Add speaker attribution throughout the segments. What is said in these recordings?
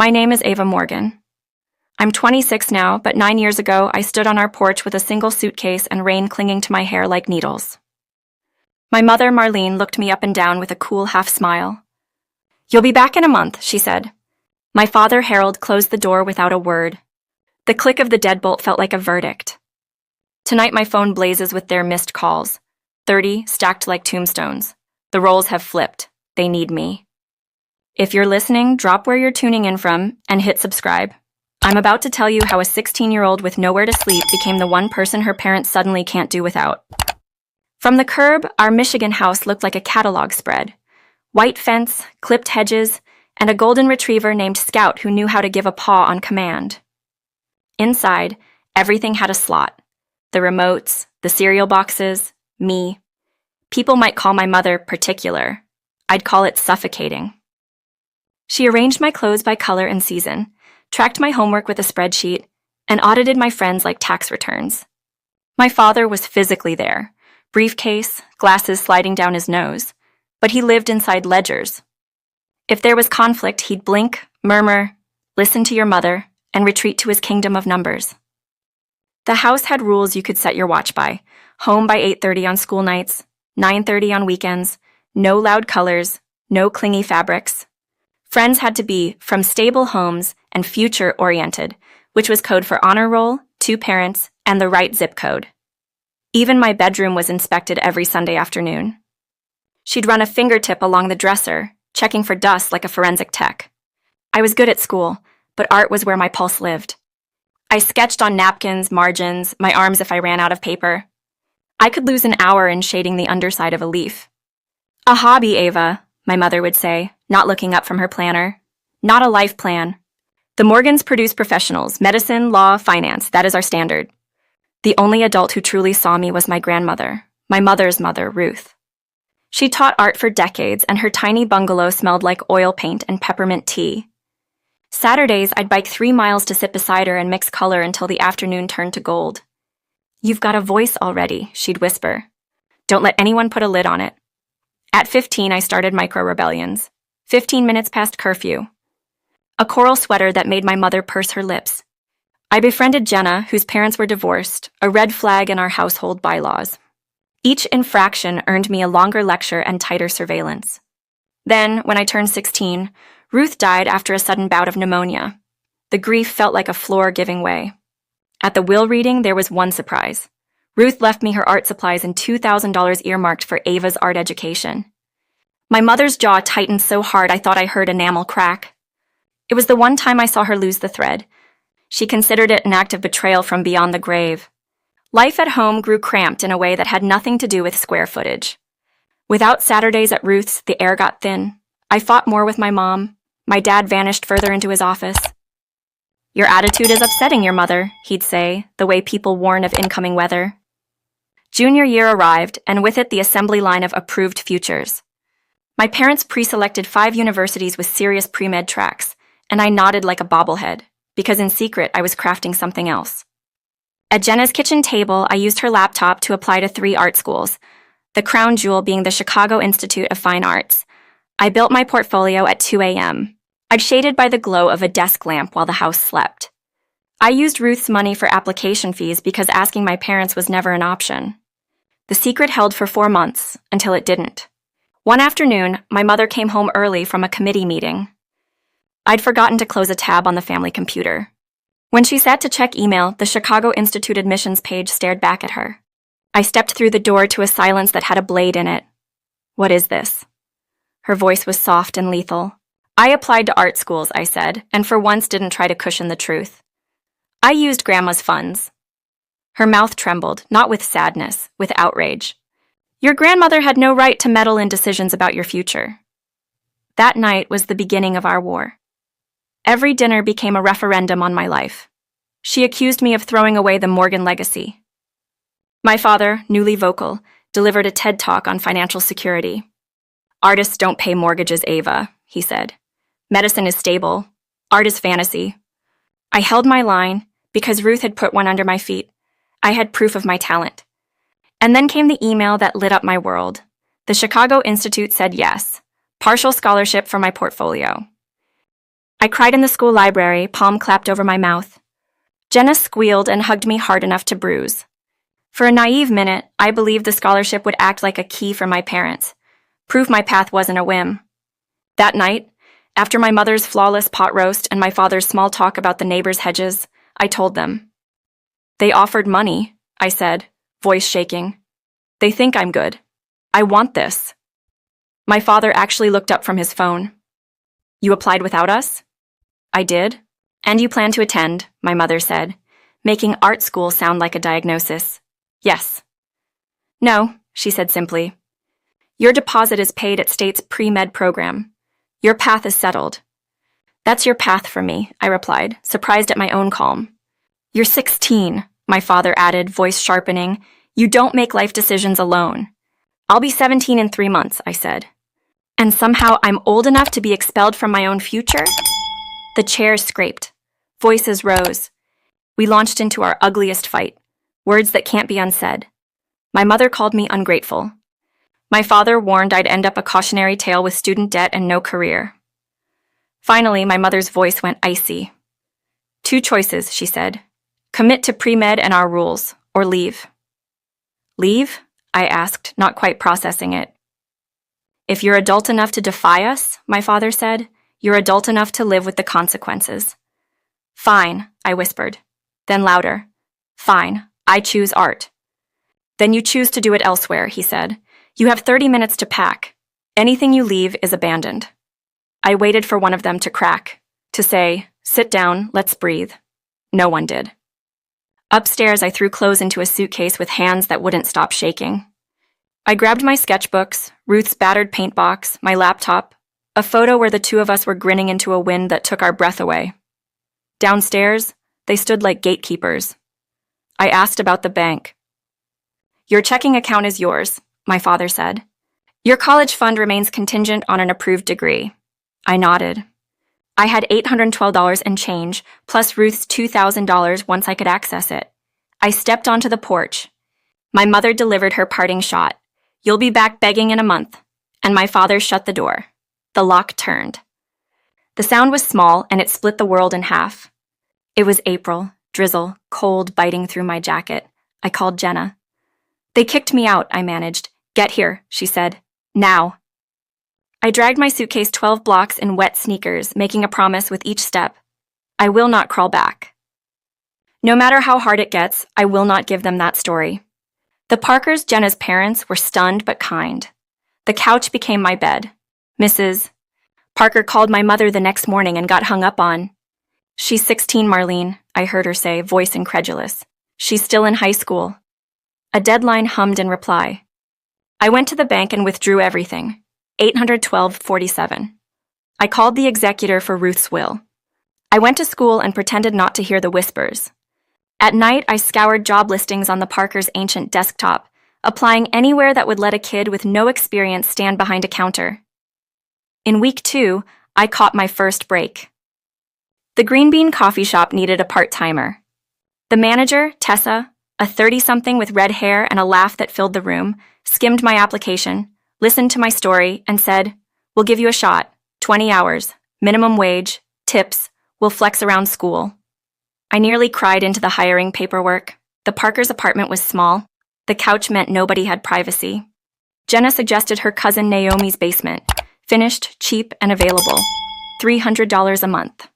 Speaker 1: My name is Ava Morgan. I'm 26 now, but 9 years ago, I stood on our porch with a single suitcase and rain clinging to my hair like needles. My mother, Marlene, looked me up and down with a cool half smile. "You'll be back in a month," she said. My father, Harold, closed the door without a word. The click of the deadbolt felt like a verdict. Tonight my phone blazes with their missed calls. 30 stacked like tombstones. The roles have flipped. They need me. If you're listening, drop where you're tuning in from and hit subscribe. I'm about to tell you how a 16-year-old with nowhere to sleep became the one person her parents suddenly can't do without. From the curb, our Michigan house looked like a catalog spread. White fence, clipped hedges, and a golden retriever named Scout who knew how to give a paw on command. Inside, everything had a slot. The remotes, the cereal boxes, me. People might call my mother particular. I'd call it suffocating. She arranged my clothes by color and season, tracked my homework with a spreadsheet, and audited my friends like tax returns. My father was physically there, briefcase, glasses sliding down his nose, but he lived inside ledgers. If there was conflict, he'd blink, murmur, listen to your mother, and retreat to his kingdom of numbers. The house had rules you could set your watch by: home by 8:30 on school nights, 9:30 on weekends, no loud colors, no clingy fabrics. Friends had to be from stable homes and future-oriented, which was code for honor roll, 2 parents, and the right zip code. Even my bedroom was inspected every Sunday afternoon. She'd run a fingertip along the dresser, checking for dust like a forensic tech. I was good at school, but art was where my pulse lived. I sketched on napkins, margins, my arms if I ran out of paper. I could lose an hour in shading the underside of a leaf. "A hobby, Ava," my mother would say, not looking up from her planner. "Not a life plan. The Morgans produce professionals: medicine, law, finance. That is our standard." The only adult who truly saw me was my grandmother, my mother's mother, Ruth. She taught art for decades, and her tiny bungalow smelled like oil paint and peppermint tea. Saturdays, I'd bike 3 miles to sit beside her and mix color until the afternoon turned to gold. "You've got a voice already," she'd whisper. "Don't let anyone put a lid on it." At 15, I started micro-rebellions. 15 minutes past curfew. A coral sweater that made my mother purse her lips. I befriended Jenna, whose parents were divorced, a red flag in our household bylaws. Each infraction earned me a longer lecture and tighter surveillance. Then, when I turned 16, Ruth died after a sudden bout of pneumonia. The grief felt like a floor giving way. At the will reading, there was one surprise. Ruth left me her art supplies and $2,000 earmarked for Ava's art education. My mother's jaw tightened so hard I thought I heard enamel crack. It was the one time I saw her lose the thread. She considered it an act of betrayal from beyond the grave. Life at home grew cramped in a way that had nothing to do with square footage. Without Saturdays at Ruth's, the air got thin. I fought more with my mom. My dad vanished further into his office. "Your attitude is upsetting your mother," he'd say, the way people warn of incoming weather. Junior year arrived, and with it the assembly line of approved futures. My parents pre-selected 5 universities with serious pre-med tracks, and I nodded like a bobblehead, because in secret I was crafting something else. At Jenna's kitchen table, I used her laptop to apply to 3 art schools, the crown jewel being the Chicago Institute of Fine Arts. I built my portfolio at 2 a.m. I'd shaded by the glow of a desk lamp while the house slept. I used Ruth's money for application fees because asking my parents was never an option. The secret held for 4 months, until it didn't. One afternoon, my mother came home early from a committee meeting. I'd forgotten to close a tab on the family computer. When she sat to check email, the Chicago Institute admissions page stared back at her. I stepped through the door to a silence that had a blade in it. "What is this?" Her voice was soft and lethal. "I applied to art schools," I said, and for once didn't try to cushion the truth. "I used Grandma's funds." Her mouth trembled, not with sadness, with outrage. "Your grandmother had no right to meddle in decisions about your future." That night was the beginning of our war. Every dinner became a referendum on my life. She accused me of throwing away the Morgan legacy. My father, newly vocal, delivered a TED Talk on financial security. "Artists don't pay mortgages, Ava," he said. "Medicine is stable. Art is fantasy." I held my line because Ruth had put one under my feet. I had proof of my talent. And then came the email that lit up my world. The Chicago Institute said yes. Partial scholarship for my portfolio. I cried in the school library, palm clapped over my mouth. Jenna squealed and hugged me hard enough to bruise. For a naive minute, I believed the scholarship would act like a key for my parents, prove my path wasn't a whim. That night, after my mother's flawless pot roast and my father's small talk about the neighbors' hedges, I told them. They offered money, I said, voice shaking. They think I'm good. I want this. My father actually looked up from his phone. You applied without us? I did. And you plan to attend, my mother said, making art school sound like a diagnosis. Yes. No, she said simply. Your deposit is paid at State's pre-med program. Your path is settled. That's your path for me, I replied, surprised at my own calm. You're 16, my father added, voice sharpening. You don't make life decisions alone. I'll be 17 in 3 months, I said. And somehow I'm old enough to be expelled from my own future? The chairs scraped. Voices rose. We launched into our ugliest fight. Words that can't be unsaid. My mother called me ungrateful. My father warned I'd end up a cautionary tale with student debt and no career. Finally, my mother's voice went icy. 2 choices, she said. Commit to pre-med and our rules, or leave. Leave? I asked, not quite processing it. If you're adult enough to defy us, my father said, you're adult enough to live with the consequences. Fine, I whispered. Then louder. Fine, I choose art. Then you choose to do it elsewhere, he said. You have 30 minutes to pack. Anything you leave is abandoned. I waited for one of them to crack, to say, sit down, let's breathe. No one did. Upstairs, I threw clothes into a suitcase with hands that wouldn't stop shaking. I grabbed my sketchbooks, Ruth's battered paint box, my laptop, a photo where the 2 of us were grinning into a wind that took our breath away. Downstairs, they stood like gatekeepers. I asked about the bank. Your checking account is yours, my father said. Your college fund remains contingent on an approved degree. I nodded. I had $812 and change, plus Ruth's $2,000 once I could access it. I stepped onto the porch. My mother delivered her parting shot. You'll be back begging in a month. And my father shut the door. The lock turned. The sound was small, and it split the world in half. It was April, drizzle, cold biting through my jacket. I called Jenna. They kicked me out, I managed. Get here, she said. Now. I dragged my suitcase 12 blocks in wet sneakers, making a promise with each step. I will not crawl back. No matter how hard it gets, I will not give them that story. The Parkers, Jenna's parents, were stunned but kind. The couch became my bed. Mrs. Parker called my mother the next morning and got hung up on. She's 16, Marlene, I heard her say, voice incredulous. She's still in high school. A deadline hummed in reply. I went to the bank and withdrew everything. $812.47. I called the executor for Ruth's will. I went to school and pretended not to hear the whispers. At night, I scoured job listings on the Parkers' ancient desktop, applying anywhere that would let a kid with no experience stand behind a counter. In week 2, I caught my first break. The Green Bean coffee shop needed a part-timer. The manager, Tessa, a 30-something with red hair and a laugh that filled the room, skimmed my application, listened to my story, and said, we'll give you a shot, 20 hours, minimum wage, tips, we'll flex around school. I nearly cried into the hiring paperwork. The Parkers' apartment was small. The couch meant nobody had privacy. Jenna suggested her cousin Naomi's basement, finished, cheap, and available, $300 a month.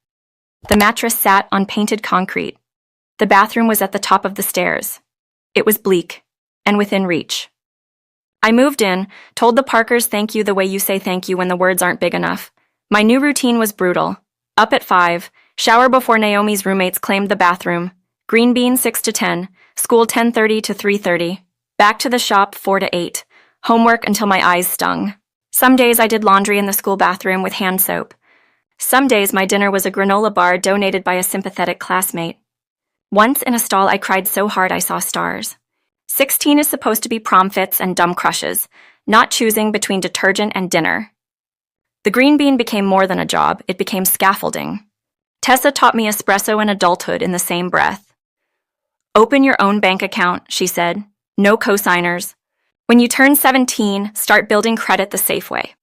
Speaker 1: The mattress sat on painted concrete. The bathroom was at the top of the stairs. It was bleak, and within reach. I moved in, told the Parkers thank you the way you say thank you when the words aren't big enough. My new routine was brutal. Up at 5, shower before Naomi's roommates claimed the bathroom, Green Bean 6 to 10, school 10:30 to 3:30, back to the shop 4 to 8, homework until my eyes stung. Some days I did laundry in the school bathroom with hand soap. Some days my dinner was a granola bar donated by a sympathetic classmate. Once in a stall I cried so hard I saw stars. 16 is supposed to be prom fits and dumb crushes, not choosing between detergent and dinner. The Green Bean became more than a job, it became scaffolding. Tessa taught me espresso and adulthood in the same breath. Open your own bank account, she said. No cosigners. When you turn 17, start building credit the safe way.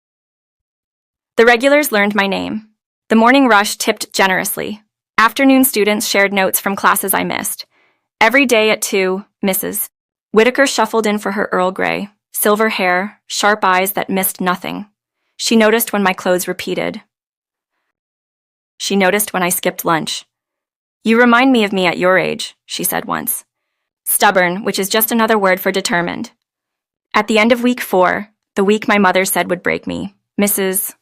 Speaker 1: The regulars learned my name. The morning rush tipped generously. Afternoon students shared notes from classes I missed. Every day at 2, Mrs. Whitaker shuffled in for her Earl Grey, silver hair, sharp eyes that missed nothing. She noticed when my clothes repeated. She noticed when I skipped lunch. "You remind me of me at your age," she said once. Stubborn, which is just another word for determined. At the end of week 4, the week my mother said would break me, Mrs.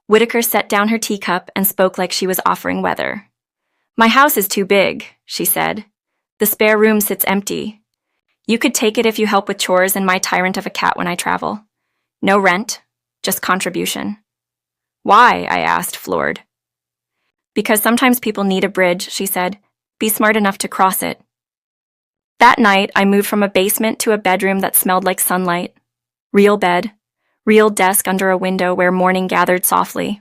Speaker 1: Whitaker set down her teacup and spoke like she was offering weather. "My house is too big," she said. "The spare room sits empty. You could take it if you help with chores and my tyrant of a cat when I travel. No rent, just contribution." "Why?" I asked, floored. "Because sometimes people need a bridge," she said. "Be smart enough to cross it." That night, I moved from a basement to a bedroom that smelled like sunlight. Real bed, real desk under a window where morning gathered softly.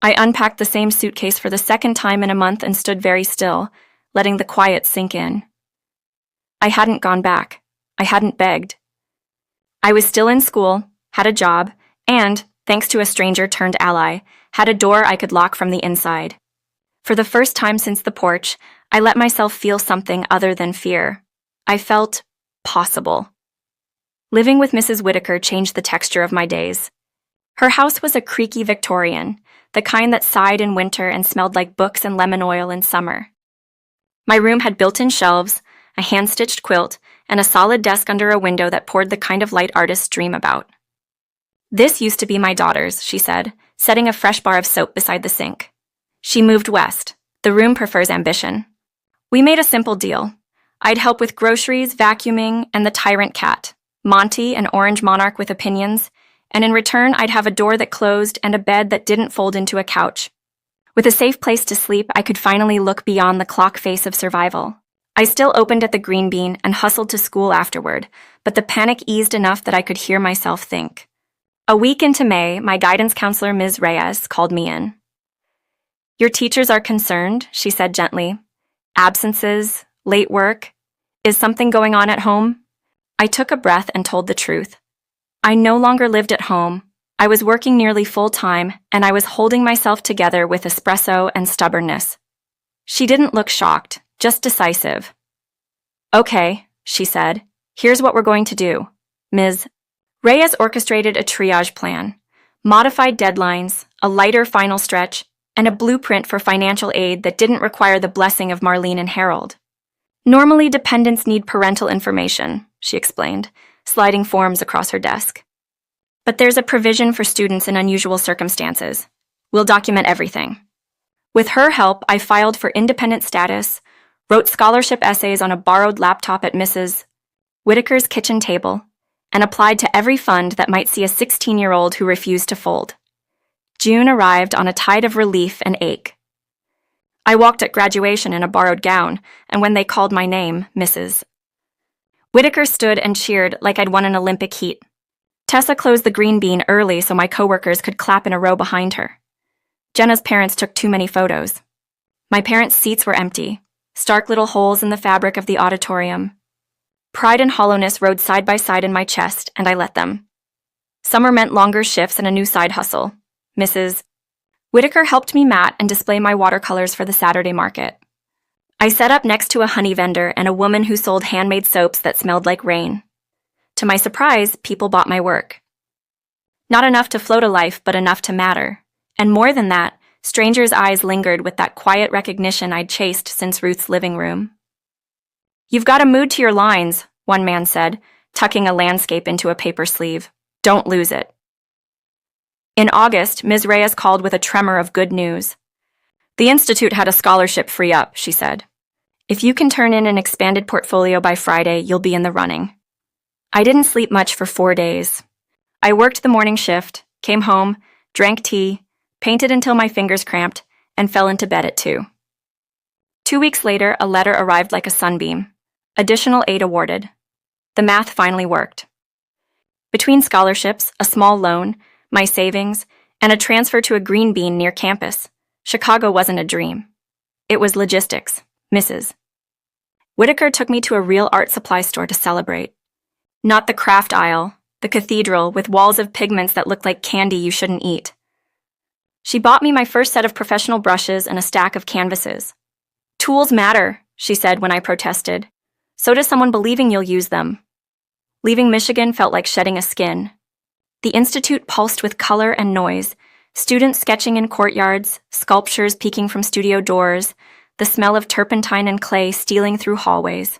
Speaker 1: I unpacked the same suitcase for the second time in a month and stood very still, letting the quiet sink in. I hadn't gone back. I hadn't begged. I was still in school, had a job, and, thanks to a stranger-turned-ally, had a door I could lock from the inside. For the first time since the porch, I let myself feel something other than fear. I felt possible. Living with Mrs. Whitaker changed the texture of my days. Her house was a creaky Victorian, the kind that sighed in winter and smelled like books and lemon oil in summer. My room had built-in shelves, a hand-stitched quilt, and a solid desk under a window that poured the kind of light artists dream about. "This used to be my daughter's," she said, setting a fresh bar of soap beside the sink. "She moved west. The room prefers ambition." We made a simple deal. I'd help with groceries, vacuuming, and the tyrant cat, Monty, an orange monarch with opinions, and in return I'd have a door that closed and a bed that didn't fold into a couch. With a safe place to sleep, I could finally look beyond the clock face of survival. I still opened at the Green Bean and hustled to school afterward, but the panic eased enough that I could hear myself think. A week into May, my guidance counselor, Ms. Reyes, called me in. "Your teachers are concerned," she said gently. "Absences, late work. Is something going on at home?" I took a breath and told the truth. I no longer lived at home. I was working nearly full-time, and I was holding myself together with espresso and stubbornness. She didn't look shocked, just decisive. "Okay," she said. "Here's what we're going to do." Ms. Reyes orchestrated a triage plan, modified deadlines, a lighter final stretch, and a blueprint for financial aid that didn't require the blessing of Marlene and Harold. "Normally, dependents need parental information," she explained, sliding forms across her desk. "But there's a provision for students in unusual circumstances. We'll document everything." With her help, I filed for independent status, wrote scholarship essays on a borrowed laptop at Mrs. Whitaker's kitchen table, and applied to every fund that might see a 16-year-old who refused to fold. June arrived on a tide of relief and ache. I walked at graduation in a borrowed gown, and when they called my name, Mrs. Whitaker stood and cheered like I'd won an Olympic heat. Tessa closed the Green Bean early so my coworkers could clap in a row behind her. Jenna's parents took too many photos. My parents' seats were empty, stark little holes in the fabric of the auditorium. Pride and hollowness rode side by side in my chest, and I let them. Summer meant longer shifts and a new side hustle. Mrs. Whitaker helped me mat and display my watercolors for the Saturday market. I set up next to a honey vendor and a woman who sold handmade soaps that smelled like rain. To my surprise, people bought my work. Not enough to float a life, but enough to matter. And more than that, strangers' eyes lingered with that quiet recognition I'd chased since Ruth's living room. "You've got a mood to your lines," one man said, tucking a landscape into a paper sleeve. "Don't lose it." In August, Ms. Reyes called with a tremor of good news. "The Institute had a scholarship free up," she said. "If you can turn in an expanded portfolio by Friday, you'll be in the running." I didn't sleep much for 4 days. I worked the morning shift, came home, drank tea, painted until my fingers cramped, and fell into bed at 2. 2 weeks later, a letter arrived like a sunbeam. Additional aid awarded. The math finally worked. Between scholarships, a small loan, my savings, and a transfer to a Green Bean near campus, Chicago wasn't a dream. It was logistics, Mrs. Whitaker took me to a real art supply store to celebrate. Not the craft aisle, the cathedral with walls of pigments that looked like candy you shouldn't eat. She bought me my first set of professional brushes and a stack of canvases. "Tools matter," she said when I protested. "So does someone believing you'll use them." Leaving Michigan felt like shedding a skin. The institute pulsed with color and noise, students sketching in courtyards, sculptures peeking from studio doors, the smell of turpentine and clay stealing through hallways.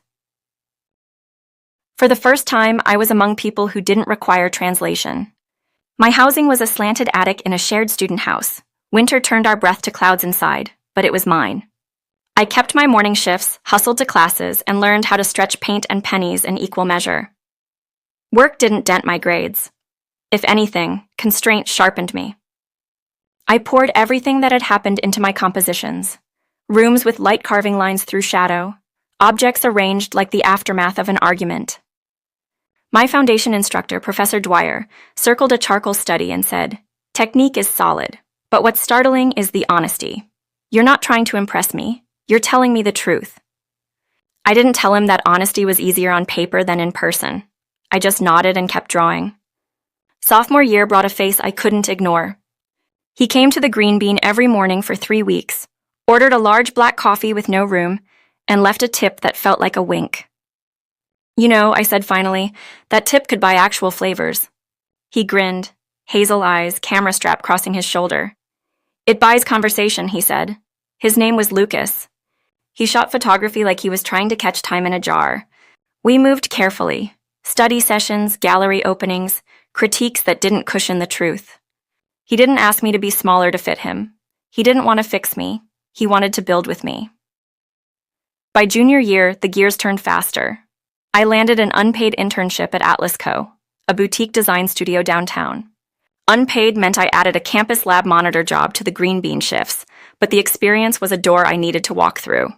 Speaker 1: For the first time, I was among people who didn't require translation. My housing was a slanted attic in a shared student house. Winter turned our breath to clouds inside, but it was mine. I kept my morning shifts, hustled to classes, and learned how to stretch paint and pennies in equal measure. Work didn't dent my grades. If anything, constraint sharpened me. I poured everything that had happened into my compositions. Rooms with light carving lines through shadow, objects arranged like the aftermath of an argument. My foundation instructor, Professor Dwyer, circled a charcoal study and said, "Technique is solid, but what's startling is the honesty. You're not trying to impress me, you're telling me the truth." I didn't tell him that honesty was easier on paper than in person. I just nodded and kept drawing. Sophomore year brought a face I couldn't ignore. He came to the Green Bean every morning for 3 weeks, ordered a large black coffee with no room, and left a tip that felt like a wink. "You know," I said finally, "that tip could buy actual flavors." He grinned, hazel eyes, camera strap crossing his shoulder. "It buys conversation," he said. His name was Lucas. He shot photography like he was trying to catch time in a jar. We moved carefully. Study sessions, gallery openings, critiques that didn't cushion the truth. He didn't ask me to be smaller to fit him. He didn't want to fix me. He wanted to build with me. By junior year, the gears turned faster. I landed an unpaid internship at Atlas Co., a boutique design studio downtown. Unpaid meant I added a campus lab monitor job to the Green Bean shifts, but the experience was a door I needed to walk through.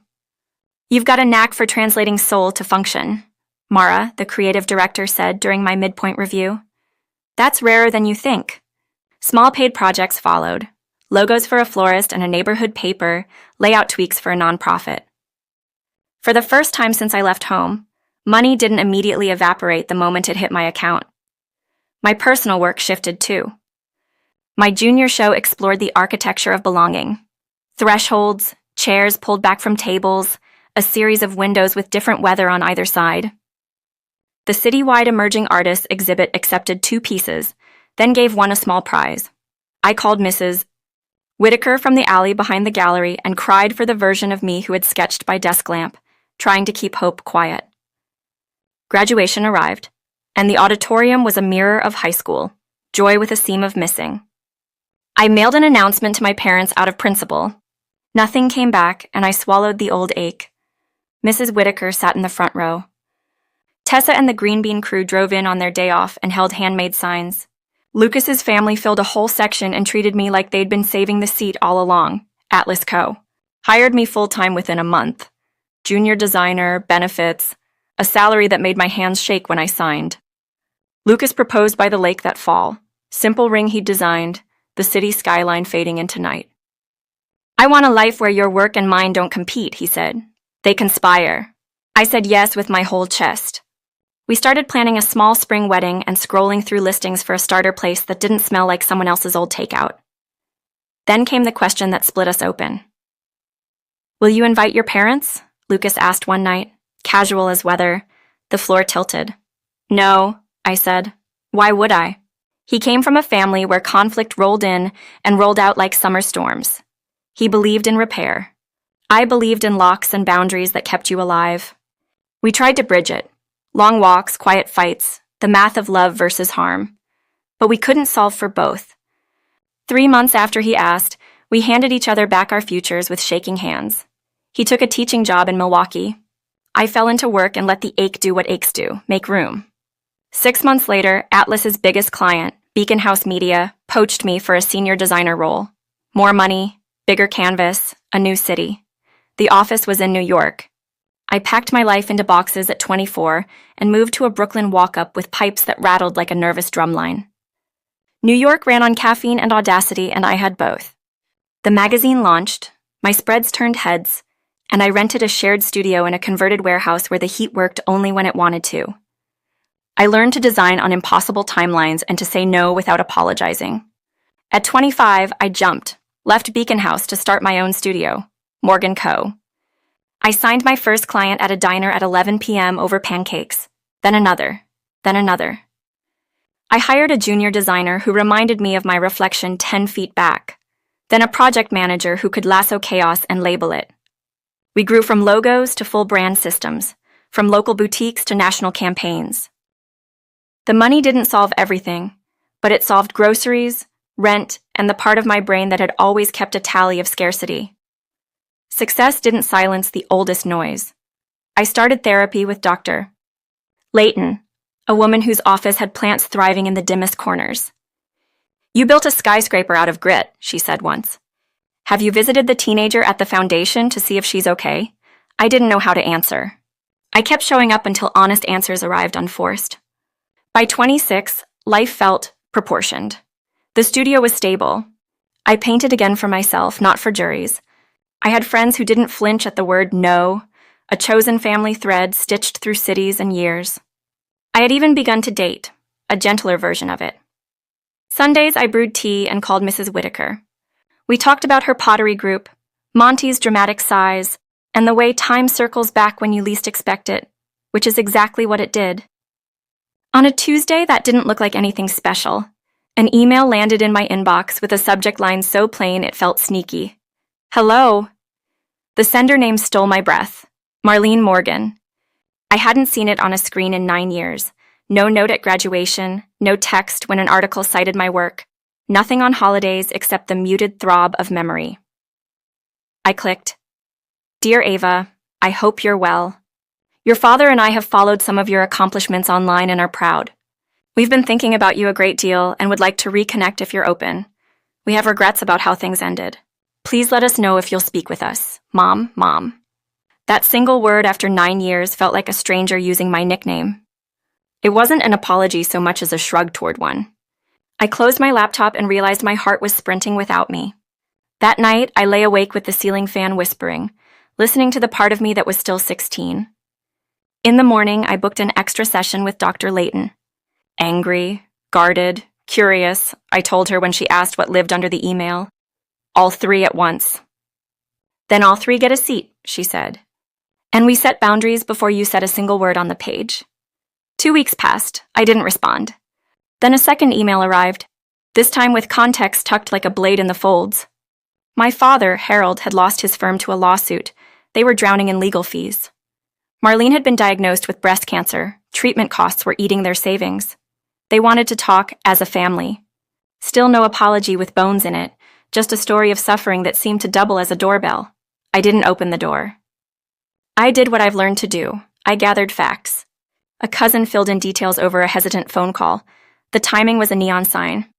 Speaker 1: "You've got a knack for translating soul to function," Mara, the creative director, said during my midpoint review. "That's rarer than you think." Small paid projects followed. Logos for a florist and a neighborhood paper, layout tweaks for a nonprofit. For the first time since I left home, money didn't immediately evaporate the moment it hit my account. My personal work shifted too. My junior show explored the architecture of belonging. Thresholds, chairs pulled back from tables, a series of windows with different weather on either side. The citywide emerging artists exhibit accepted 2 pieces, then gave one a small prize. I called Mrs. Whitaker from the alley behind the gallery and cried for the version of me who had sketched by desk lamp, trying to keep hope quiet. Graduation arrived, and the auditorium was a mirror of high school, joy with a seam of missing. I mailed an announcement to my parents out of principle. Nothing came back, and I swallowed the old ache. Mrs. Whitaker sat in the front row. Tessa and the Green Bean crew drove in on their day off and held handmade signs. Lucas's family filled a whole section and treated me like they'd been saving the seat all along. Atlas Co. Hired me full-time within a month. Junior designer, benefits, a salary that made my hands shake when I signed. Lucas proposed by the lake that fall. Simple ring he'd designed, the city skyline fading into night. "I want a life where your work and mine don't compete," he said. "They conspire." I said yes with my whole chest. We started planning a small spring wedding and scrolling through listings for a starter place that didn't smell like someone else's old takeout. Then came the question that split us open. "Will you invite your parents?" Lucas asked one night, casual as weather. The floor tilted. "No," I said. "Why would I?" He came from a family where conflict rolled in and rolled out like summer storms. He believed in repair. I believed in locks and boundaries that kept you alive. We tried to bridge it. Long walks, quiet fights, the math of love versus harm. But we couldn't solve for both. 3 months after he asked, we handed each other back our futures with shaking hands. He took a teaching job in Milwaukee. I fell into work and let the ache do what aches do, make room. 6 months later, Atlas's biggest client, Beacon House Media, poached me for a senior designer role. More money, bigger canvas, a new city. The office was in New York. I packed my life into boxes at 24 and moved to a Brooklyn walk-up with pipes that rattled like a nervous drumline. New York ran on caffeine and audacity, and I had both. The magazine launched, my spreads turned heads, and I rented a shared studio in a converted warehouse where the heat worked only when it wanted to. I learned to design on impossible timelines and to say no without apologizing. At 25, I jumped, left Beacon House to start my own studio, Morgan Co. I signed my first client at a diner at 11 p.m. over pancakes, then another, then another. I hired a junior designer who reminded me of my reflection 10 feet back, then a project manager who could lasso chaos and label it. We grew from logos to full brand systems, from local boutiques to national campaigns. The money didn't solve everything, but it solved groceries, rent, and the part of my brain that had always kept a tally of scarcity. Success didn't silence the oldest noise. I started therapy with Dr. Layton, a woman whose office had plants thriving in the dimmest corners. "You built a skyscraper out of grit," she said once. "Have you visited the teenager at the foundation to see if she's okay?" I didn't know how to answer. I kept showing up until honest answers arrived unforced. By 26, life felt proportioned. The studio was stable. I painted again for myself, not for juries. I had friends who didn't flinch at the word no, a chosen family thread stitched through cities and years. I had even begun to date, a gentler version of it. Sundays, I brewed tea and called Mrs. Whitaker. We talked about her pottery group, Monty's dramatic sighs, and the way time circles back when you least expect it, which is exactly what it did. On a Tuesday, that didn't look like anything special. An email landed in my inbox with a subject line so plain it felt sneaky. "Hello." The sender name stole my breath. Marlene Morgan. I hadn't seen it on a screen in 9 years. No note at graduation, no text when an article cited my work, nothing on holidays except the muted throb of memory. I clicked. "Dear Ava, I hope you're well. Your father and I have followed some of your accomplishments online and are proud. We've been thinking about you a great deal and would like to reconnect if you're open. We have regrets about how things ended. Please let us know if you'll speak with us. Mom, Mom." That single word after 9 years felt like a stranger using my nickname. It wasn't an apology so much as a shrug toward one. I closed my laptop and realized my heart was sprinting without me. That night, I lay awake with the ceiling fan whispering, listening to the part of me that was still 16. In the morning, I booked an extra session with Dr. Layton. Angry, guarded, curious, I told her when she asked what lived under the email. All three at once. "Then all three get a seat," she said. "And we set boundaries before you said a single word on the page." 2 weeks passed. I didn't respond. Then a second email arrived, this time with context tucked like a blade in the folds. My father, Harold, had lost his firm to a lawsuit. They were drowning in legal fees. Marlene had been diagnosed with breast cancer. Treatment costs were eating their savings. They wanted to talk as a family. Still no apology with bones in it, just a story of suffering that seemed to double as a doorbell. I didn't open the door. I did what I've learned to do. I gathered facts. A cousin filled in details over a hesitant phone call. The timing was a neon sign.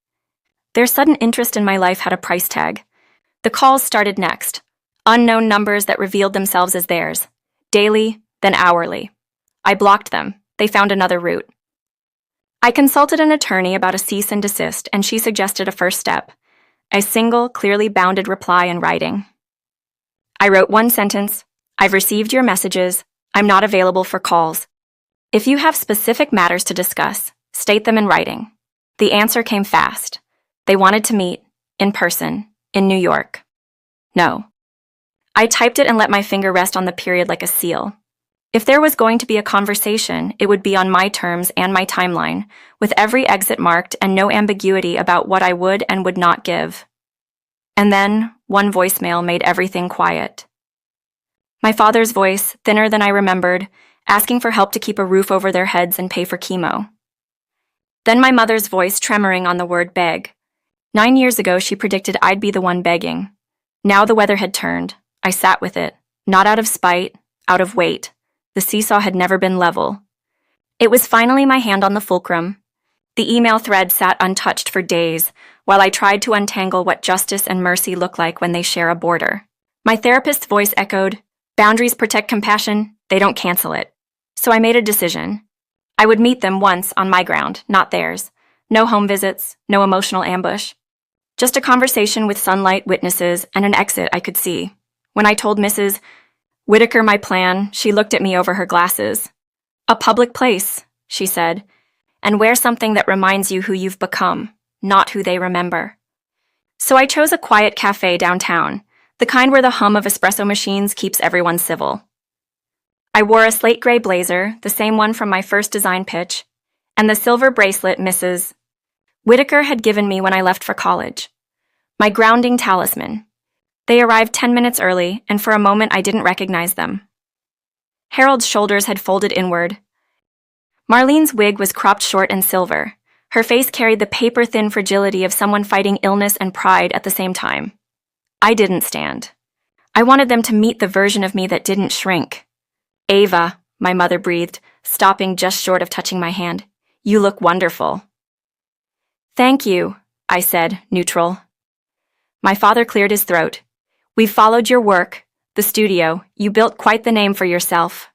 Speaker 1: Their sudden interest in my life had a price tag. The calls started next. Unknown numbers that revealed themselves as theirs. Daily, then hourly. I blocked them. They found another route. I consulted an attorney about a cease and desist, and she suggested a first step. A single, clearly bounded reply in writing. I wrote one sentence. "I've received your messages. I'm not available for calls. If you have specific matters to discuss, state them in writing." The answer came fast. They wanted to meet, in person, in New York. No. I typed it and let my finger rest on the period like a seal. If there was going to be a conversation, it would be on my terms and my timeline, with every exit marked and no ambiguity about what I would and would not give. And then, one voicemail made everything quiet. My father's voice, thinner than I remembered, asking for help to keep a roof over their heads and pay for chemo. Then my mother's voice tremoring on the word beg. 9 years ago, she predicted I'd be the one begging. Now the weather had turned. I sat with it, not out of spite, out of weight. The seesaw had never been level. It was finally my hand on the fulcrum. The email thread sat untouched for days, while I tried to untangle what justice and mercy look like when they share a border. My therapist's voice echoed, "Boundaries protect compassion, they don't cancel it." So I made a decision. I would meet them once on my ground, not theirs. No home visits, no emotional ambush. Just a conversation with sunlight, witnesses, and an exit I could see. When I told Mrs. Whitaker my plan, she looked at me over her glasses. "A public place," she said, "and wear something that reminds you who you've become, not who they remember." So I chose a quiet cafe downtown, the kind where the hum of espresso machines keeps everyone civil. I wore a slate gray blazer, the same one from my first design pitch, and the silver bracelet Mrs. Whitaker had given me when I left for college. My grounding talisman. They arrived 10 minutes early, and for a moment I didn't recognize them. Harold's shoulders had folded inward. Marlene's wig was cropped short and silver. Her face carried the paper-thin fragility of someone fighting illness and pride at the same time. I didn't stand. I wanted them to meet the version of me that didn't shrink. "Ava," my mother breathed, stopping just short of touching my hand. "You look wonderful." "Thank you," I said, neutral. My father cleared his throat. "We've followed your work, the studio. You built quite the name for yourself."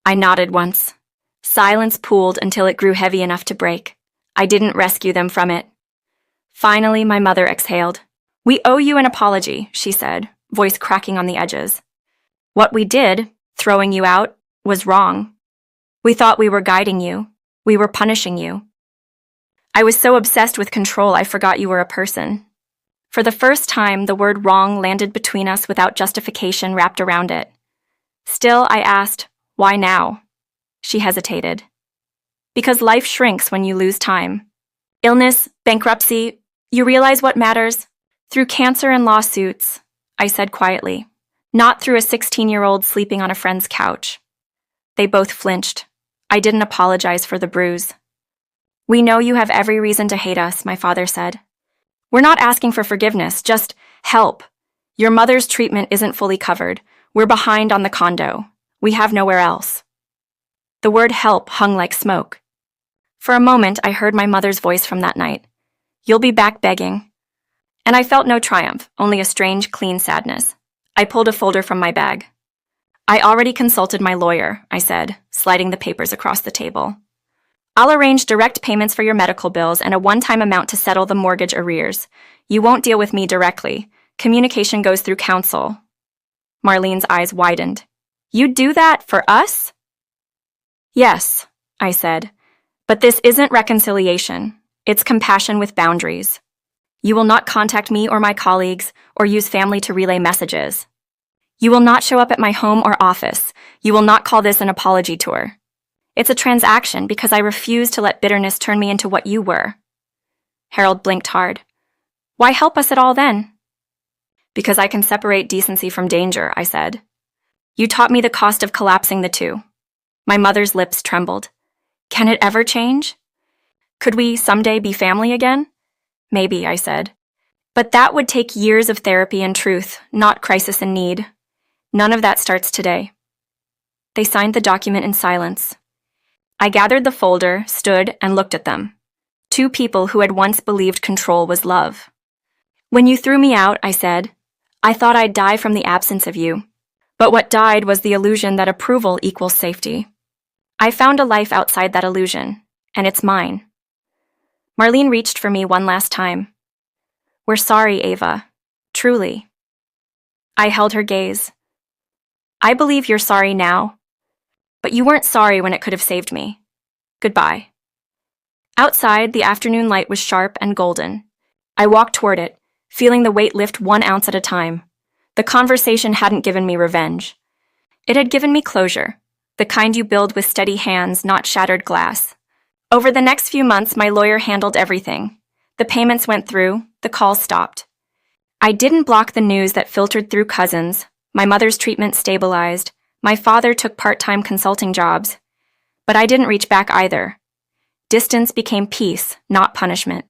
Speaker 1: I nodded once. Silence pooled until it grew heavy enough to break. I didn't rescue them from it. Finally, my mother exhaled. "We owe you an apology," she said, voice cracking on the edges. "What we did, throwing you out, was wrong. We thought we were guiding you. We were punishing you. I was so obsessed with control I forgot you were a person." For the first time, the word wrong landed between us without justification wrapped around it. Still, I asked, "Why now?" She hesitated. "Because life shrinks when you lose time. Illness, bankruptcy, you realize what matters? Through cancer and lawsuits," I said quietly, "not through a 16-year-old sleeping on a friend's couch." They both flinched. I didn't apologize for the bruise. "We know you have every reason to hate us," my father said. "We're not asking for forgiveness, just help. Your mother's treatment isn't fully covered. We're behind on the condo. We have nowhere else." The word help hung like smoke. For a moment, I heard my mother's voice from that night. "You'll be back begging." And I felt no triumph, only a strange, clean sadness. I pulled a folder from my bag. "I already consulted my lawyer," I said, sliding the papers across the table. "I'll arrange direct payments for your medical bills and a one-time amount to settle the mortgage arrears. You won't deal with me directly. Communication goes through counsel." Marlene's eyes widened. "You'd do that for us?" "Yes," I said, "but this isn't reconciliation. It's compassion with boundaries. You will not contact me or my colleagues or use family to relay messages. You will not show up at my home or office. You will not call this an apology tour. It's a transaction because I refuse to let bitterness turn me into what you were." Harold blinked hard. "Why help us at all then?" "Because I can separate decency from danger," I said. "You taught me the cost of collapsing the two." My mother's lips trembled. "Can it ever change? Could we someday be family again?" "Maybe," I said. "But that would take years of therapy and truth, not crisis and need. None of that starts today." They signed the document in silence. I gathered the folder, stood, and looked at them. Two people who had once believed control was love. "When you threw me out," I said, "I thought I'd die from the absence of you. But what died was the illusion that approval equals safety. I found a life outside that illusion, and it's mine." Marlene reached for me one last time. "We're sorry, Ava. Truly." I held her gaze. "I believe you're sorry now, but you weren't sorry when it could have saved me. Goodbye." Outside, the afternoon light was sharp and golden. I walked toward it, feeling the weight lift 1 ounce at a time. The conversation hadn't given me revenge. It had given me closure, the kind you build with steady hands, not shattered glass. Over the next few months, my lawyer handled everything. The payments went through, the calls stopped. I didn't block the news that filtered through cousins. My mother's treatment stabilized. My father took part-time consulting jobs. But I didn't reach back either. Distance became peace, not punishment.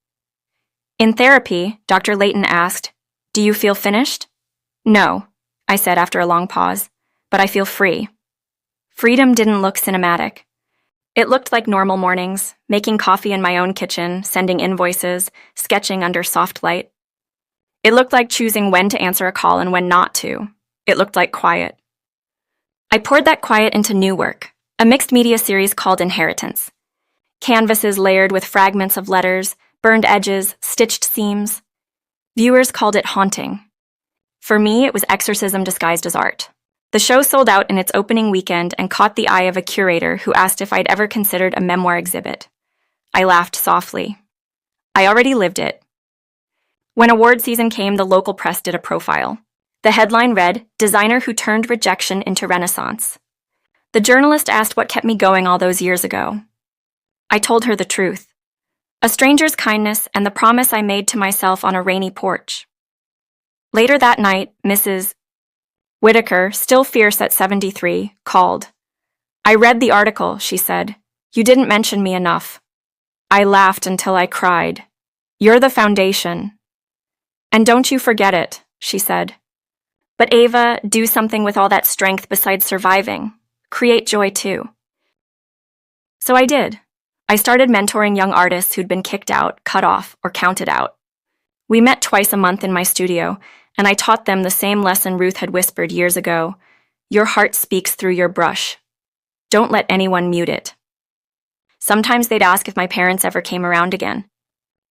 Speaker 1: In therapy, Dr. Layton asked, "Do you feel finished?" "No," I said after a long pause, "but I feel free." Freedom didn't look cinematic. It looked like normal mornings, making coffee in my own kitchen, sending invoices, sketching under soft light. It looked like choosing when to answer a call and when not to. It looked like quiet. I poured that quiet into new work, a mixed media series called Inheritance. Canvases layered with fragments of letters, burned edges, stitched seams. Viewers called it haunting. For me, it was exorcism disguised as art. The show sold out in its opening weekend and caught the eye of a curator who asked if I'd ever considered a memoir exhibit. I laughed softly. I already lived it. When award season came, the local press did a profile. The headline read, "Designer who turned rejection into renaissance." The journalist asked what kept me going all those years ago. I told her the truth. A stranger's kindness and the promise I made to myself on a rainy porch. Later that night, Mrs. Whitaker, still fierce at 73, called. "I read the article," she said. "You didn't mention me enough." I laughed until I cried. "You're the foundation." "And don't you forget it," she said. "But Ava, do something with all that strength besides surviving. Create joy too." So I did. I started mentoring young artists who'd been kicked out, cut off, or counted out. We met twice a month in my studio, and I taught them the same lesson Ruth had whispered years ago. Your heart speaks through your brush. Don't let anyone mute it. Sometimes they'd ask if my parents ever came around again.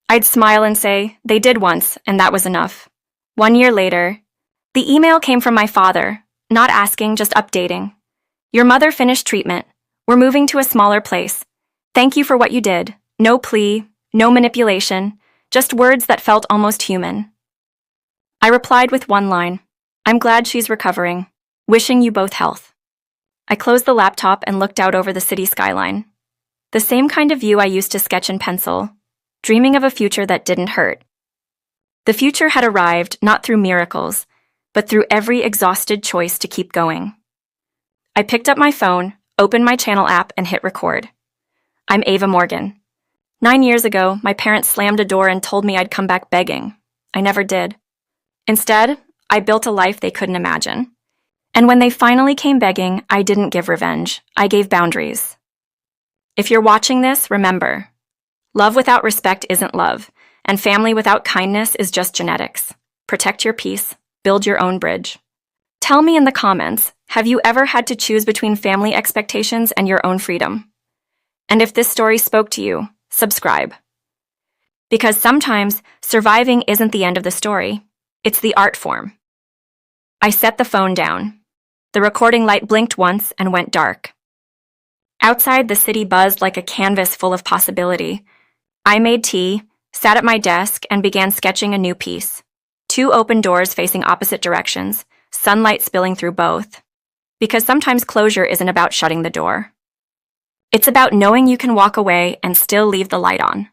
Speaker 1: I'd smile and say, they did once, and that was enough. 1 year later, the email came from my father, not asking, just updating. Your mother finished treatment. We're moving to a smaller place. Thank you for what you did. No plea, no manipulation, just words that felt almost human. I replied with one line, I'm glad she's recovering. Wishing you both health. I closed the laptop and looked out over the city skyline. The same kind of view I used to sketch in pencil, dreaming of a future that didn't hurt. The future had arrived not through miracles, but through every exhausted choice to keep going. I picked up my phone, opened my channel app, and hit record. I'm Ava Morgan. 9 years ago, my parents slammed a door and told me I'd come back begging. I never did. Instead, I built a life they couldn't imagine. And when they finally came begging, I didn't give revenge. I gave boundaries. If you're watching this, remember, love without respect isn't love, and family without kindness is just genetics. Protect your peace. Build your own bridge. Tell me in the comments, have you ever had to choose between family expectations and your own freedom? And if this story spoke to you, subscribe. Because sometimes surviving isn't the end of the story, it's the art form. I set the phone down. The recording light blinked once and went dark. Outside, the city buzzed like a canvas full of possibility. I made tea, sat at my desk, and began sketching a new piece. 2 open doors facing opposite directions, sunlight spilling through both. Because sometimes closure isn't about shutting the door. It's about knowing you can walk away and still leave the light on.